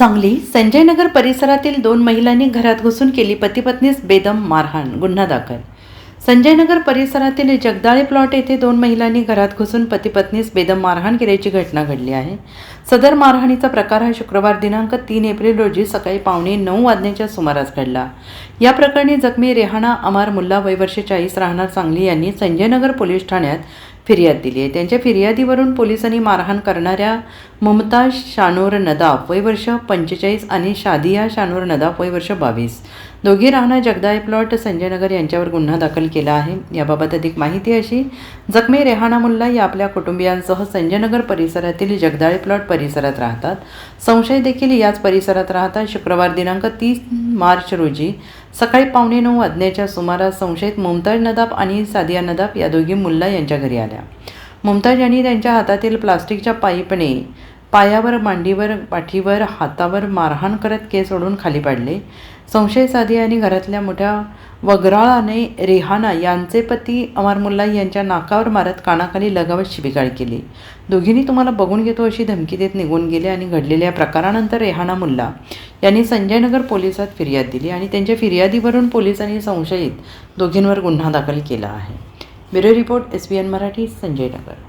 सांगली संजयनगर परिसरातील 2 महिलांनी घरात घुसून केली पती-पत्नीस बेदम मारहाण, गुन्हा दाखल। संजयनगर परिसरातील जगदाळे प्लॉट येथे 2 महिलांनी घरात घुसून पती-पत्नीस बेदम मारहाण केल्याची घटना घडली आहे। सदर मारहाणीचा प्रकार हा शुक्रवार दिनांक 3 एप्रिल रोजी सकाळी 8:45 वाजण्याच्या सुमारास घडला। या प्रकरणी जखमी रेहाना अमार मुल्ला वय वर्ष 40 राहणार सांगली यांनी संजयनगर पोलीस ठाण्यात फिर्याद दिली आहे। त्यांच्या फिर्यादीवरून पोलिसांनी मारहाण करणाऱ्या मुमताज शानूर नदाफ वय वर्ष 45 आणि शादिया शानूर नदाफ वय वर्ष 22 दोघी राहणार जगदाळे प्लॉट संजयनगर यांच्यावर गुन्हा दाखल केला आहे। याबाबत अधिक माहिती अशी, जखमी रेहाना मुल्ला या आपल्या कुटुंबियांसह संजयनगर परिसरातील जगदाळे प्लॉट परिसरात राहतात। संशय देखील याच परिसरात राहतात। शुक्रवार दिनांक 30 मार्च रोजी सकाळी 8:45 वाजण्याच्या सुमारास संशयित मुमताज नदाफ आणि सादिया नदाफ या दोघी मुल्ला यांच्या घरी आल्या। मुमताज यांनी त्यांच्या हातातील प्लास्टिकच्या पाईपने पायावर, मांडीवर, पाठीवर, हातावर मारहाण करत केस ओढून खाली पाडले। संशयित सादिया यांनी घरातल्या मोठ्या वगराळाने रेहाना यांचे पती अमार मुल्ला यांच्या नाकावर मारत कानाखाली लगावत शिवीगाळ केली। दोघींनी तुम्हाला बघून घेतो अशी धमकी देत निघून गेले आणि घडलेल्या प्रकारानंतर रेहाना मुल्ला यांनी संजयनगर पोलिसात फिर्याद दिली आणि त्यांच्या फिर्यादीवरून पोलिसांनी संशयित दोघींवर गुन्हा दाखल केला आहे। Bureau report SBN Marathi, Sanjaynagar.